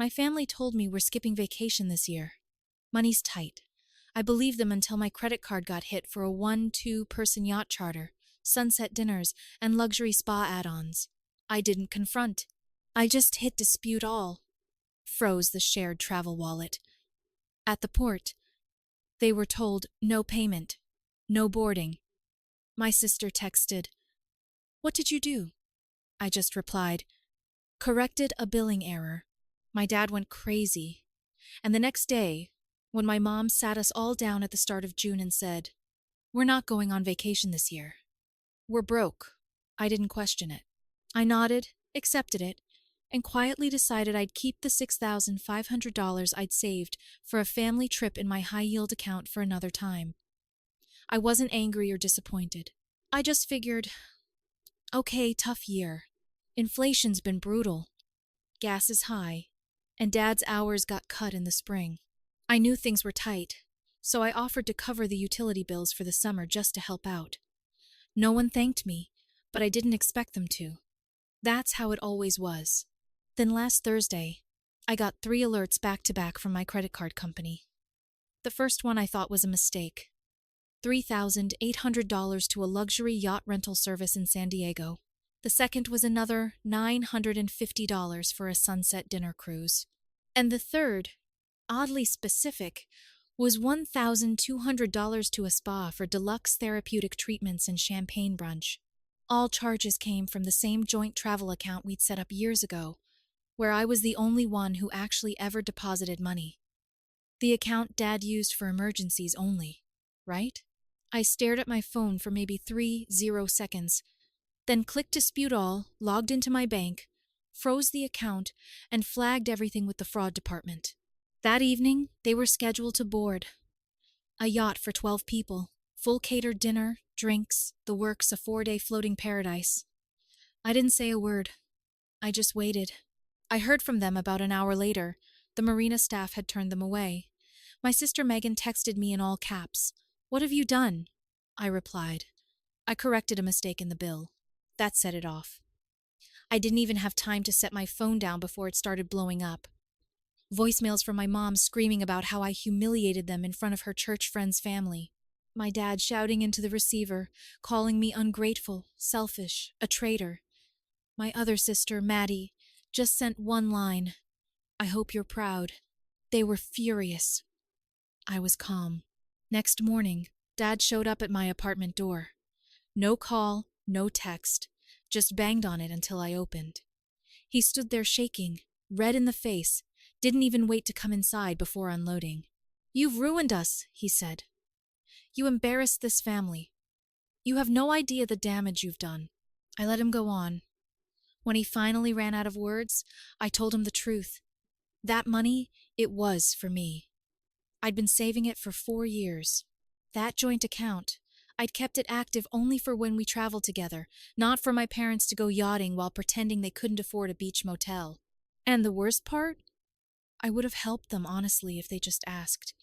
My family told me we're skipping vacation this year. Money's tight. I believed them until my credit card got hit for a 1-2-person yacht charter, sunset dinners, and luxury spa add-ons. I didn't confront. I just hit dispute all. Froze the shared travel wallet. At the port, they were told no payment, no boarding. My sister texted, "What did you do?" I just replied, "Corrected a billing error." My dad went crazy. And the next day, when my mom sat us all down at the start of June and said, "We're not going on vacation this year. We're broke," I didn't question it. I nodded, accepted it, and quietly decided I'd keep the $6,500 I'd saved for a family trip in my high-yield account for another time. I wasn't angry or disappointed. I just figured, okay, tough year. Inflation's been brutal. Gas is high, and Dad's hours got cut in the spring. I knew things were tight, so I offered to cover the utility bills for the summer just to help out. No one thanked me, but I didn't expect them to. That's how it always was. Then last Thursday, I got 3 alerts back-to-back from my credit card company. The first one I thought was a mistake. $3,800 to a luxury yacht rental service in San Diego. The second was another $950 for a sunset dinner cruise. And the third, oddly specific, was $1,200 to a spa for deluxe therapeutic treatments and champagne brunch. All charges came from the same joint travel account we'd set up years ago, where I was the only one who actually ever deposited money. The account Dad used for emergencies only, right? I stared at my phone for maybe 3 seconds, then clicked dispute all, logged into my bank, froze the account, and flagged everything with the fraud department. That evening, they were scheduled to board a yacht for 12 people, full catered dinner, drinks, the works, a 4-day floating paradise. I didn't say a word. I just waited. I heard from them about an hour later. The marina staff had turned them away. My sister Megan texted me in all caps. "What have you done?" I replied, "I corrected a mistake in the bill." That set it off. I didn't even have time to set my phone down before it started blowing up. Voicemails from my mom screaming about how I humiliated them in front of her church friend's family. My dad shouting into the receiver, calling me ungrateful, selfish, a traitor. My other sister, Maddie, just sent one line, "I hope you're proud." They were furious. I was calm. Next morning, Dad showed up at my apartment door. No call, no text, just banged on it until I opened. He stood there shaking, red in the face, didn't even wait to come inside before unloading. "You've ruined us," he said. "You embarrassed this family. You have no idea the damage you've done." I let him go on. When he finally ran out of words, I told him the truth. That money, it was for me. I'd been saving it for 4 years. That joint account, I'd kept it active only for when we traveled together, not for my parents to go yachting while pretending they couldn't afford a beach motel. And the worst part? I would have helped them, honestly, if they just asked.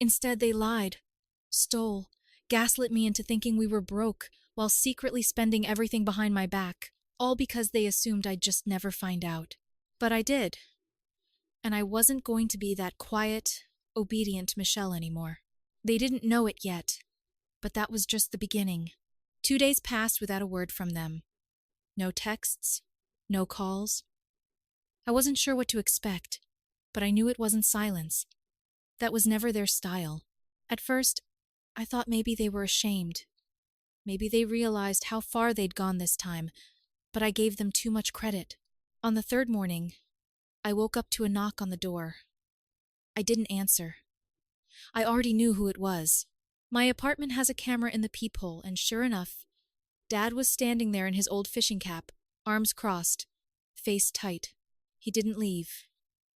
Instead, they lied, stole, gaslit me into thinking we were broke while secretly spending everything behind my back, all because they assumed I'd just never find out. But I did. And I wasn't going to be that quiet, obedient Michelle anymore. They didn't know it yet, but that was just the beginning. 2 days passed without a word from them. No texts, no calls. I wasn't sure what to expect, but I knew it wasn't silence. That was never their style. At first, I thought maybe they were ashamed. Maybe they realized how far they'd gone this time, but I gave them too much credit. On the 3rd morning, I woke up to a knock on the door. I didn't answer. I already knew who it was. My apartment has a camera in the peephole, and sure enough, Dad was standing there in his old fishing cap, arms crossed, face tight. He didn't leave.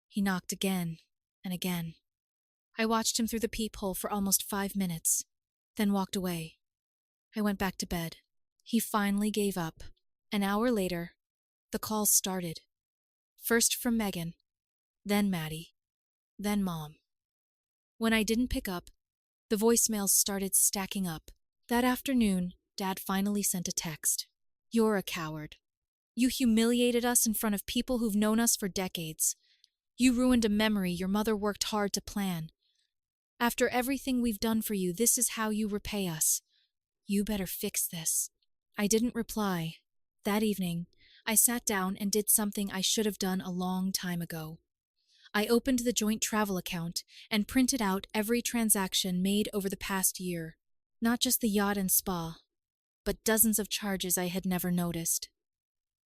He knocked again and again. I watched him through the peephole for almost 5 minutes, then walked away. I went back to bed. He finally gave up. An hour later, the calls started. First from Megan, then Maddie, then Mom. When I didn't pick up, the voicemails started stacking up. That afternoon, Dad finally sent a text. "You're a coward. You humiliated us in front of people who've known us for decades. You ruined a memory your mother worked hard to plan. After everything we've done for you, this is how you repay us. You better fix this." I didn't reply. That evening, I sat down and did something I should have done a long time ago. I opened the joint travel account and printed out every transaction made over the past year. Not just the yacht and spa, but dozens of charges I had never noticed.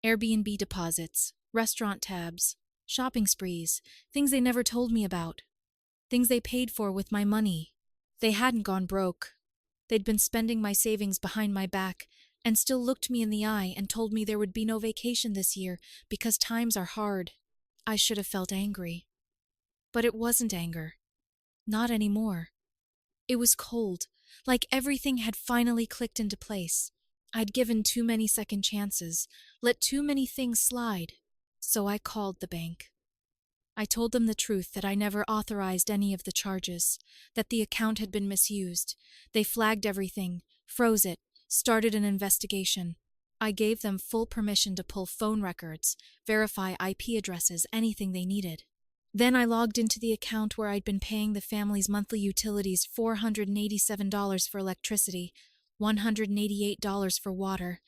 Airbnb deposits, restaurant tabs, shopping sprees, things they never told me about. Things they paid for with my money. They hadn't gone broke. They'd been spending my savings behind my back and still looked me in the eye and told me there would be no vacation this year because times are hard. I should have felt angry. But it wasn't anger. Not anymore. It was cold, like everything had finally clicked into place. I'd given too many second chances, let too many things slide. So I called the bank. I told them the truth, that I never authorized any of the charges, that the account had been misused. They flagged everything, froze it, started an investigation. I gave them full permission to pull phone records, verify IP addresses, anything they needed. Then I logged into the account where I'd been paying the family's monthly utilities $487 for electricity, $188 for water,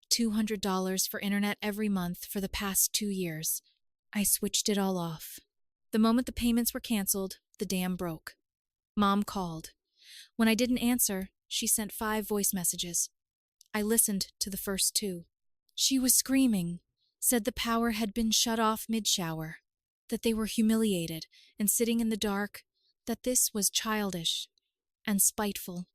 $200 for internet every month for the past 2 years. I switched it all off. The moment the payments were canceled, the dam broke. Mom called. When I didn't answer, she sent 5 voice messages. I listened to the first 2. She was screaming, said the power had been shut off mid-shower, that they were humiliated and sitting in the dark, that this was childish and spiteful,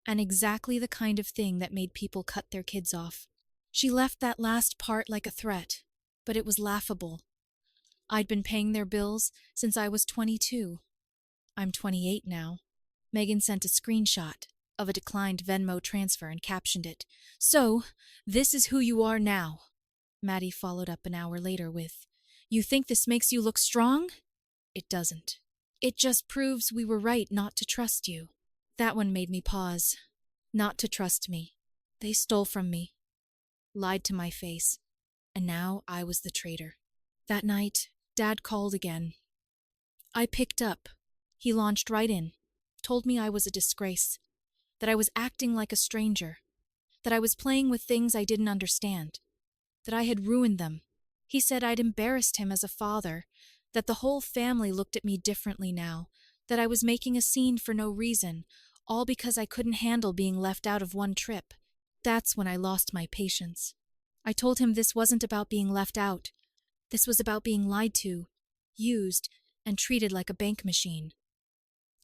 and exactly the kind of thing that made people cut their kids off. She left that last part like a threat, but it was laughable. I'd been paying their bills since I was 22. I'm 28 now. Megan sent a screenshot of a declined Venmo transfer and captioned it, "So, this is who you are now." Maddie followed up an hour later with, "You think this makes you look strong? It doesn't. It just proves we were right not to trust you." That one made me pause. Not to trust me. They stole from me, lied to my face, and now I was the traitor. That night, Dad called again. I picked up. He launched right in, told me I was a disgrace, that I was acting like a stranger, that I was playing with things I didn't understand, that I had ruined them. He said I'd embarrassed him as a father, that the whole family looked at me differently now, that I was making a scene for no reason, all because I couldn't handle being left out of one trip. That's when I lost my patience. I told him this wasn't about being left out. This was about being lied to, used, and treated like a bank machine.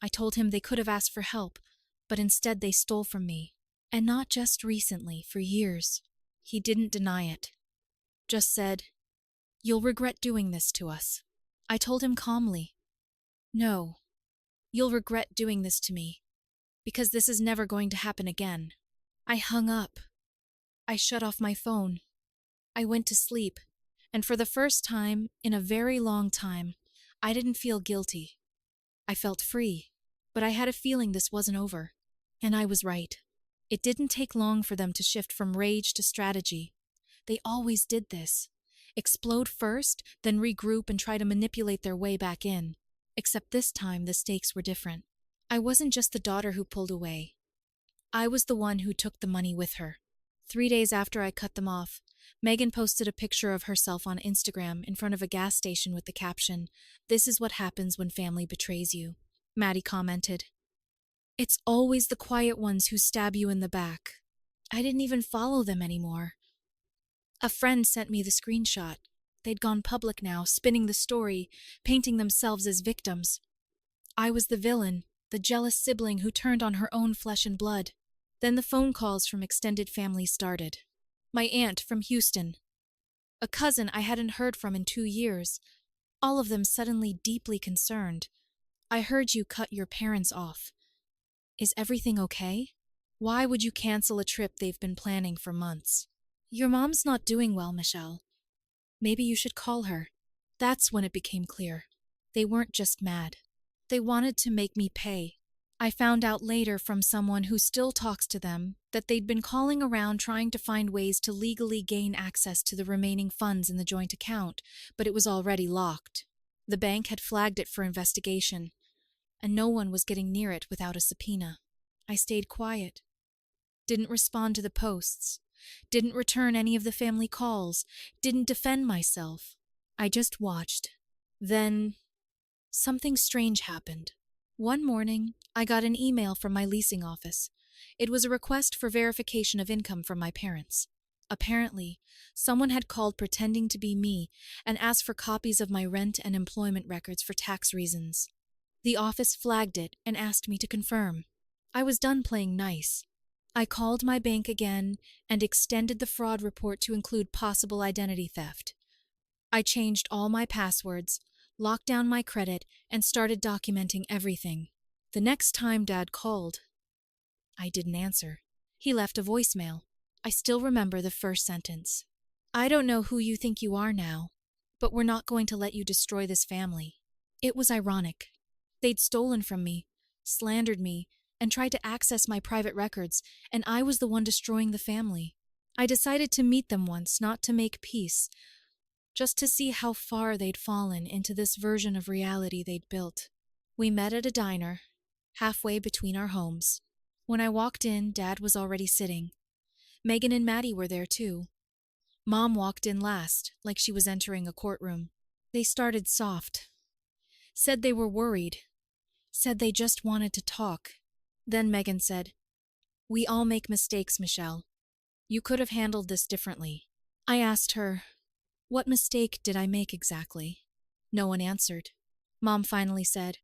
I told him they could have asked for help, but instead they stole from me. And not just recently, for years. He didn't deny it. Just said, "You'll regret doing this to us." I told him calmly, "No, you'll regret doing this to me, because this is never going to happen again." I hung up. I shut off my phone. I went to sleep, and for the first time in a very long time, I didn't feel guilty. I felt free, but I had a feeling this wasn't over. And I was right. It didn't take long for them to shift from rage to strategy. They always did this. Explode first, then regroup and try to manipulate their way back in. Except this time the stakes were different. I wasn't just the daughter who pulled away. I was the one who took the money with her. 3 days after I cut them off, Megan posted a picture of herself on Instagram in front of a gas station with the caption, "This is what happens when family betrays you." Maddie commented, "It's always the quiet ones who stab you in the back." I didn't even follow them anymore. A friend sent me the screenshot. They'd gone public now, spinning the story, painting themselves as victims. I was the villain, the jealous sibling who turned on her own flesh and blood. Then the phone calls from extended family started. My aunt from Houston. A cousin I hadn't heard from in 2 years. All of them suddenly deeply concerned. "I heard you cut your parents off. Is everything okay? Why would you cancel a trip they've been planning for months? Your mom's not doing well, Michelle. Maybe you should call her." That's when it became clear. They weren't just mad. They wanted to make me pay. I found out later from someone who still talks to them that they'd been calling around trying to find ways to legally gain access to the remaining funds in the joint account, but it was already locked. The bank had flagged it for investigation, and no one was getting near it without a subpoena. I stayed quiet, didn't respond to the posts, didn't return any of the family calls, didn't defend myself. I just watched. Then, something strange happened. One morning, I got an email from my leasing office. It was a request for verification of income from my parents. Apparently, someone had called pretending to be me and asked for copies of my rent and employment records for tax reasons. The office flagged it and asked me to confirm. I was done playing nice. I called my bank again and extended the fraud report to include possible identity theft. I changed all my passwords, locked down my credit, and started documenting everything. The next time Dad called, I didn't answer. He left a voicemail. I still remember the first sentence. "I don't know who you think you are now, but we're not going to let you destroy this family." It was ironic. They'd stolen from me, slandered me, and tried to access my private records, and I was the one destroying the family. I decided to meet them once, not to make peace, just to see how far they'd fallen into this version of reality they'd built. We met at a diner, halfway between our homes. When I walked in, Dad was already sitting. Megan and Maddie were there too. Mom walked in last, like she was entering a courtroom. They started soft. Said they were worried. Said they just wanted to talk. Then Megan said, "We all make mistakes, Michelle. You could have handled this differently." I asked her, "What mistake did I make exactly?" No one answered. Mom finally said,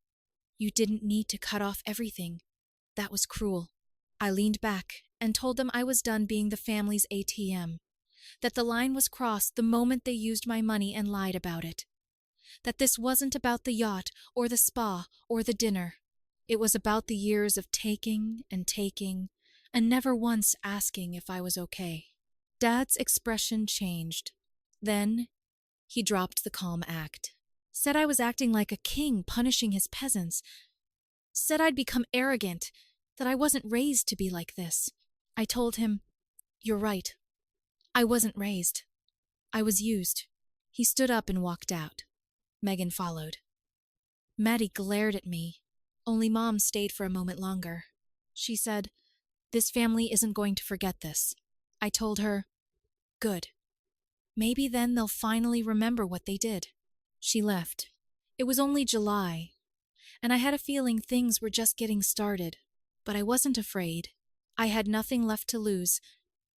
"You didn't need to cut off everything. That was cruel." I leaned back and told them I was done being the family's ATM, that the line was crossed the moment they used my money and lied about it, that this wasn't about the yacht or the spa or the dinner. It was about the years of taking, and never once asking if I was okay. Dad's expression changed. Then he dropped the calm act. Said I was acting like a king punishing his peasants. Said I'd become arrogant, that I wasn't raised to be like this. I told him, "You're right. I wasn't raised. I was used." He stood up and walked out. Megan followed. Maddie glared at me. Only Mom stayed for a moment longer. She said, "This family isn't going to forget this." I told her, "Good. Maybe then they'll finally remember what they did." She left. It was only July, and I had a feeling things were just getting started. But I wasn't afraid. I had nothing left to lose,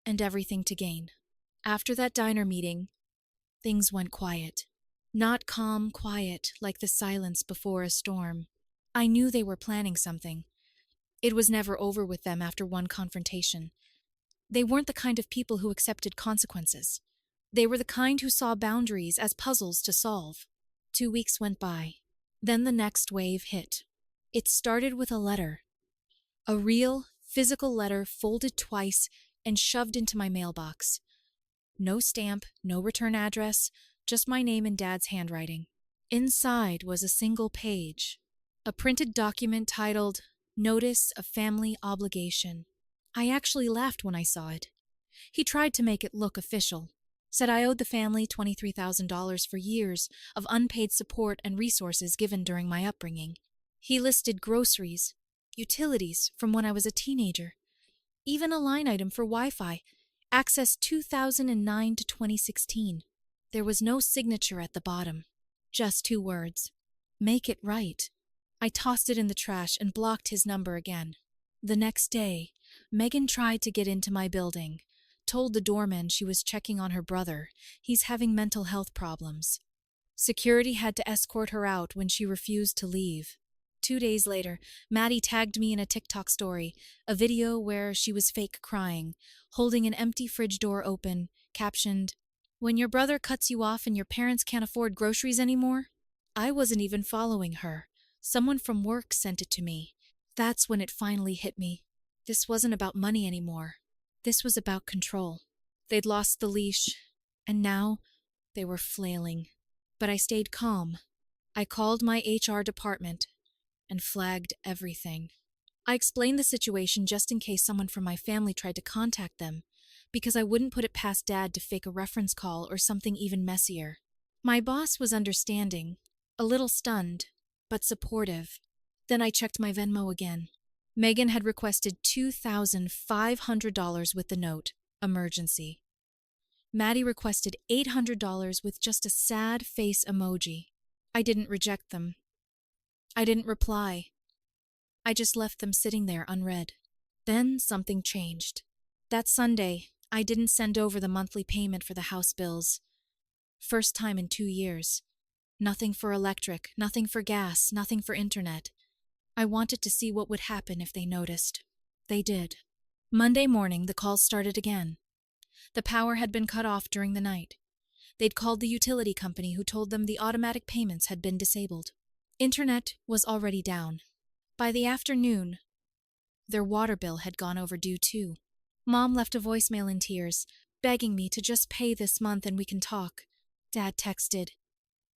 and everything to gain. After that diner meeting, things went quiet. Not calm quiet like the silence before a storm. I knew they were planning something. It was never over with them after one confrontation. They weren't the kind of people who accepted consequences. They were the kind who saw boundaries as puzzles to solve. 2 weeks went by. Then the next wave hit. It started with a letter. A real, physical letter folded twice and shoved into my mailbox. No stamp, no return address, just my name in Dad's handwriting. Inside was a single page, a printed document titled Notice of Family Obligation. I actually laughed when I saw it. He tried to make it look official. Said I owed the family $23,000 for years of unpaid support and resources given during my upbringing. He listed groceries, utilities from when I was a teenager, even a line item for Wi-Fi, access 2009 to 2016. There was no signature at the bottom, just 2 words. Make it right. I tossed it in the trash and blocked his number again. The next day, Megan tried to get into my building, told the doorman she was checking on her brother. He's having mental health problems. Security had to escort her out when she refused to leave. 2 days later, Maddie tagged me in a TikTok story, a video where she was fake crying, holding an empty fridge door open, captioned, "When your brother cuts you off and your parents can't afford groceries anymore?" I wasn't even following her. Someone from work sent it to me. That's when it finally hit me. This wasn't about money anymore. This was about control. They'd lost the leash, and now they were flailing. But I stayed calm. I called my HR department and flagged everything. I explained the situation just in case someone from my family tried to contact them, because I wouldn't put it past Dad to fake a reference call or something even messier. My boss was understanding. a little stunned, but supportive. Then I checked my Venmo again. Megan had requested $2,500 with the note, emergency. Maddie requested $800 with just a sad face emoji. I didn't reject them. I didn't reply. I just left them sitting there unread. Then something changed. That Sunday, I didn't send over the monthly payment for the house bills. First time in 2 years. Nothing for electric, nothing for gas, nothing for internet. I wanted to see what would happen if they noticed. They did. Monday morning, the calls started again. The power had been cut off during the night. They'd called the utility company who told them the automatic payments had been disabled. Internet was already down. By the afternoon, their water bill had gone overdue too. Mom left a voicemail in tears, begging me to just pay this month and we can talk. Dad texted,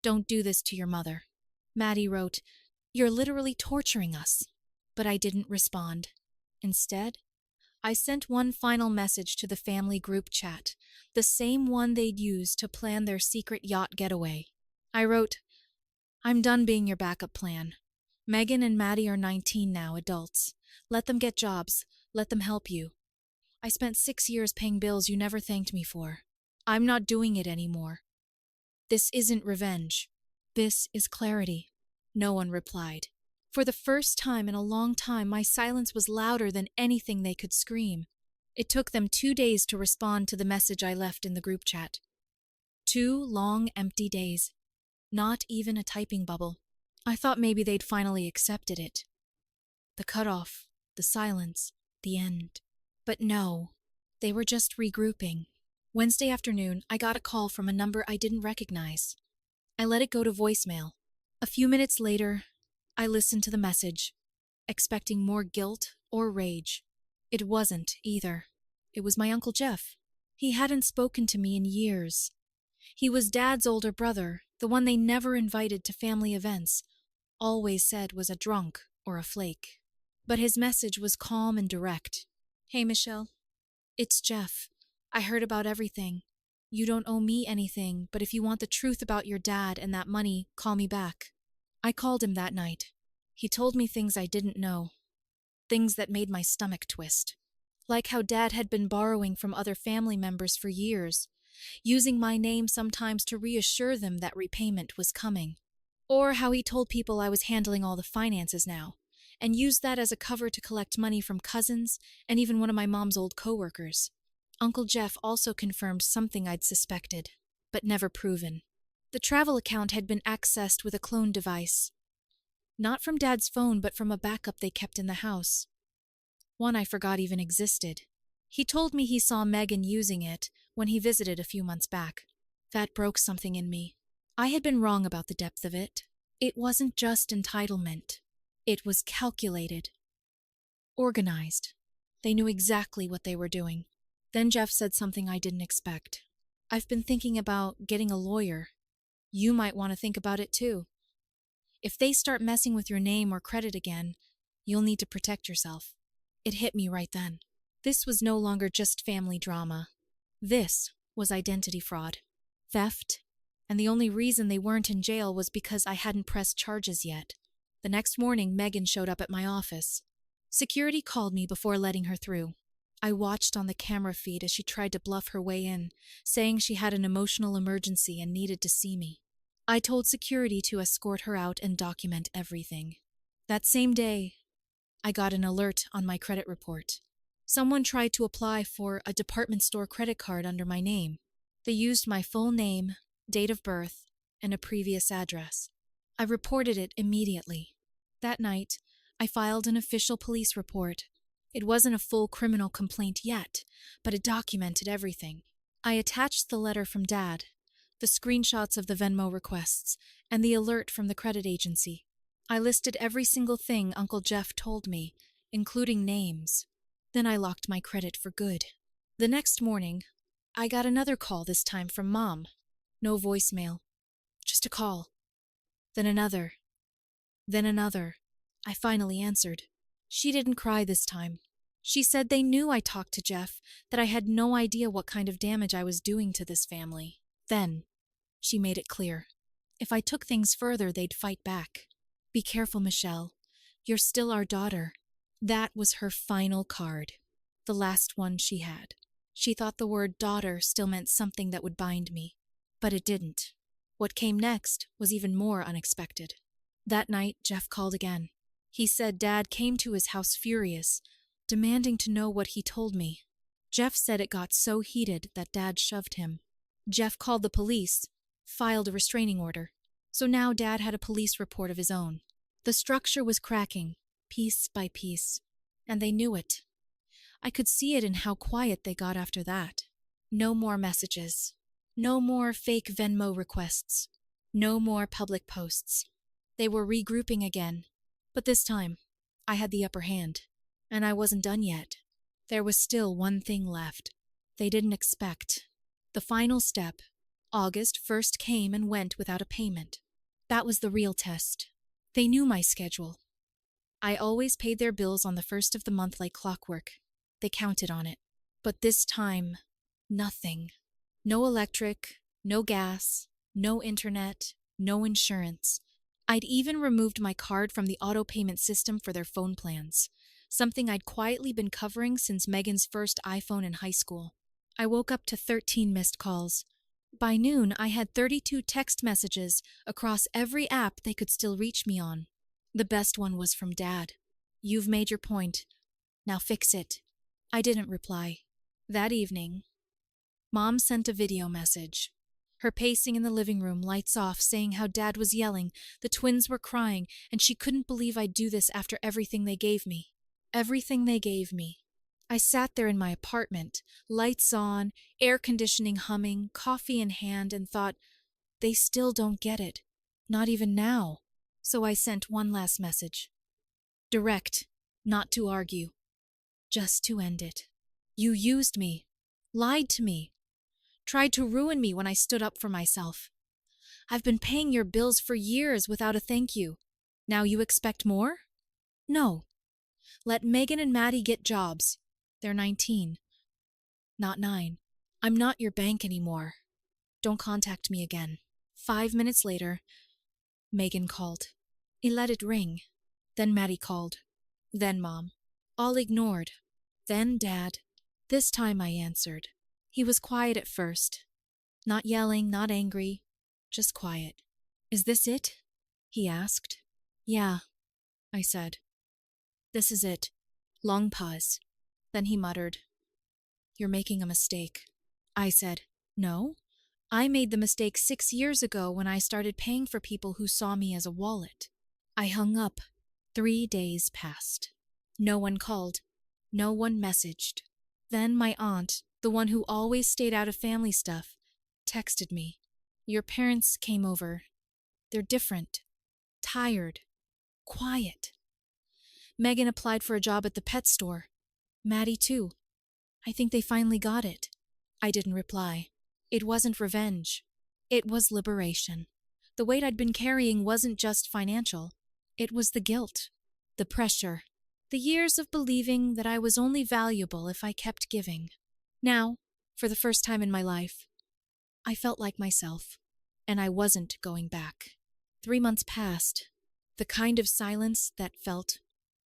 "Don't do this to your mother." Maddie wrote, "You're literally torturing us." But I didn't respond. Instead, I sent one final message to the family group chat, the same one they'd used to plan their secret yacht getaway. I wrote, "I'm done being your backup plan. Megan and Maddie are 19 now, adults. Let them get jobs. Let them help you. I spent 6 years paying bills you never thanked me for. I'm not doing it anymore. This isn't revenge. This is clarity." No one replied. For the first time in a long time, my silence was louder than anything they could scream. It took them 2 days to respond to the message I left in the group chat. 2 long, empty days. Not even a typing bubble. I thought maybe they'd finally accepted it. The cutoff, the silence, the end. But no, they were just regrouping. Wednesday afternoon, I got a call from a number I didn't recognize. I let it go to voicemail. A few minutes later, I listened to the message, expecting more guilt or rage. It wasn't either. It was my Uncle Jeff. He hadn't spoken to me in years. He was Dad's older brother, the one they never invited to family events, always said was a drunk or a flake. But his message was calm and direct. "Hey, Michelle. It's Jeff. I heard about everything. You don't owe me anything, but if you want the truth about your dad and that money, call me back." I called him that night. He told me things I didn't know. Things that made my stomach twist. Like how Dad had been borrowing from other family members for years, using my name sometimes to reassure them that repayment was coming. Or how he told people I was handling all the finances now, and used that as a cover to collect money from cousins and even one of my mom's old coworkers. Uncle Jeff also confirmed something I'd suspected, but never proven. The travel account had been accessed with a clone device. Not from Dad's phone, but from a backup they kept in the house. One I forgot even existed. He told me he saw Megan using it when he visited a few months back. That broke something in me. I had been wrong about the depth of it. It wasn't just entitlement. It was calculated. Organized. They knew exactly what they were doing. Then Jeff said something I didn't expect. "I've been thinking about getting a lawyer. You might want to think about it too. If they start messing with your name or credit again, you'll need to protect yourself." It hit me right then. This was no longer just family drama. This was identity fraud. Theft. And the only reason they weren't in jail was because I hadn't pressed charges yet. The next morning, Megan showed up at my office. Security called me before letting her through. I watched on the camera feed as she tried to bluff her way in, saying she had an emotional emergency and needed to see me. I told security to escort her out and document everything. That same day, I got an alert on my credit report. Someone tried to apply for a department store credit card under my name. They used my full name, date of birth, and a previous address. I reported it immediately. That night, I filed an official police report. It wasn't a full criminal complaint yet, but it documented everything. I attached the letter from Dad, the screenshots of the Venmo requests, and the alert from the credit agency. I listed every single thing Uncle Jeff told me, including names. Then I locked my credit for good. The next morning, I got another call, this time from Mom. No voicemail. Just a call. Then another. Then another. I finally answered. She didn't cry this time. She said they knew I talked to Jeff, that I had no idea what kind of damage I was doing to this family. Then, she made it clear. If I took things further, they'd fight back. Be careful, Michelle. You're still our daughter. That was her final card, the last one she had. She thought the word daughter still meant something that would bind me, but it didn't. What came next was even more unexpected. That night, Jeff called again. He said Dad came to his house furious, demanding to know what he told me. Jeff said it got so heated that Dad shoved him. Jeff called the police, filed a restraining order. So now Dad had a police report of his own. The structure was cracking, piece by piece, and they knew it. I could see it in how quiet they got after that. No more messages. No more fake Venmo requests. No more public posts. They were regrouping again, but this time, I had the upper hand, and I wasn't done yet. There was still one thing left. They didn't expect. The final step. August first came and went without a payment. That was the real test. They knew my schedule. I always paid their bills on the first of the month like clockwork. They counted on it. But this time, nothing. No electric, no gas, no internet, no insurance. I'd even removed my card from the auto payment system for their phone plans, something I'd quietly been covering since Megan's first iPhone in high school. I woke up to 13 missed calls. By noon, I had 32 text messages across every app they could still reach me on. The best one was from Dad. "You've made your point. Now fix it." I didn't reply. That evening, Mom sent a video message. Her pacing in the living room, lights off, saying how Dad was yelling, the twins were crying, and she couldn't believe I'd do this after everything they gave me. Everything they gave me. I sat there in my apartment, lights on, air conditioning humming, coffee in hand, and thought, they still don't get it. Not even now. So I sent one last message. Direct, not to argue. Just to end it. You used me. Lied to me. Tried to ruin me when I stood up for myself. I've been paying your bills for years without a thank you. Now you expect more? No. Let Megan and Maddie get jobs. They're 19. Not 9. I'm not your bank anymore. Don't contact me again. 5 minutes later, Megan called. He let it ring. Then Maddie called. Then Mom. All ignored. Then Dad. This time I answered. He was quiet at first. Not yelling, not angry. Just quiet. Is this it? He asked. Yeah, I said. This is it. Long pause. Then he muttered. You're making a mistake. I said, no. I made the mistake 6 years ago when I started paying for people who saw me as a wallet. I hung up. 3 days passed. No one called. No one messaged. Then my aunt, the one who always stayed out of family stuff, texted me. Your parents came over. They're different. Tired. Quiet. Megan applied for a job at the pet store. Maddie too. I think they finally got it. I didn't reply. It wasn't revenge. It was liberation. The weight I'd been carrying wasn't just financial. It was the guilt, the pressure, the years of believing that I was only valuable if I kept giving. Now, for the first time in my life, I felt like myself, and I wasn't going back. 3 months passed, the kind of silence that felt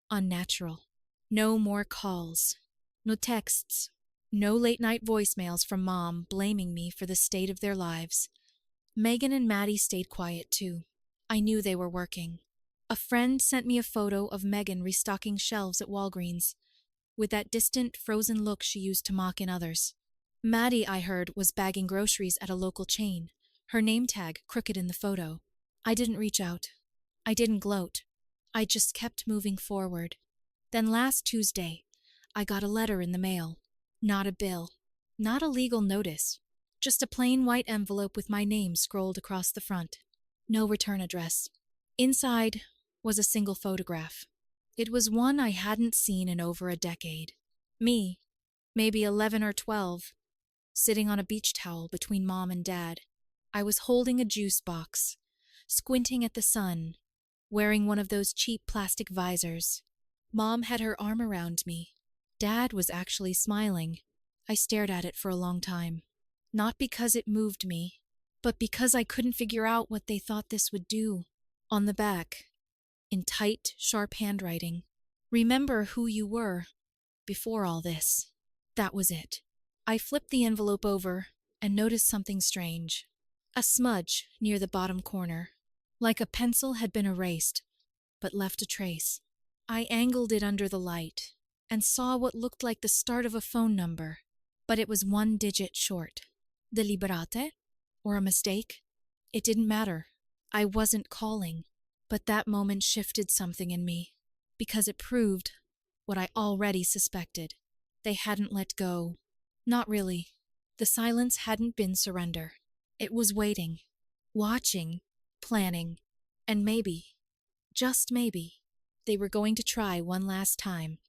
unnatural. No more calls, no texts, no late-night voicemails from Mom blaming me for the state of their lives. Megan and Maddie stayed quiet too. I knew they were working. A friend sent me a photo of Megan restocking shelves at Walgreens, with that distant, frozen look she used to mock in others. Maddie, I heard, was bagging groceries at a local chain, her name tag crooked in the photo. I didn't reach out. I didn't gloat. I just kept moving forward. Then last Tuesday, I got a letter in the mail. Not a bill. Not a legal notice. Just a plain white envelope with my name scrolled across the front. No return address. Inside was a single photograph. It was one I hadn't seen in over a decade. Me, maybe 11 or 12, sitting on a beach towel between Mom and Dad. I was holding a juice box, squinting at the sun, wearing one of those cheap plastic visors. Mom had her arm around me. Dad was actually smiling. I stared at it for a long time. Not because it moved me, but because I couldn't figure out what they thought this would do. On the back, in tight, sharp handwriting, "Remember who you were before all this." That was it. I flipped the envelope over and noticed something strange. A smudge near the bottom corner, like a pencil had been erased, but left a trace. I angled it under the light and saw what looked like the start of a phone number, but it was 1 digit short. Deliberate? Or a mistake? It didn't matter. I wasn't calling. But that moment shifted something in me, because it proved what I already suspected. They hadn't let go. Not really. The silence hadn't been surrender. It was waiting, watching, planning, and maybe, just maybe, they were going to try one last time.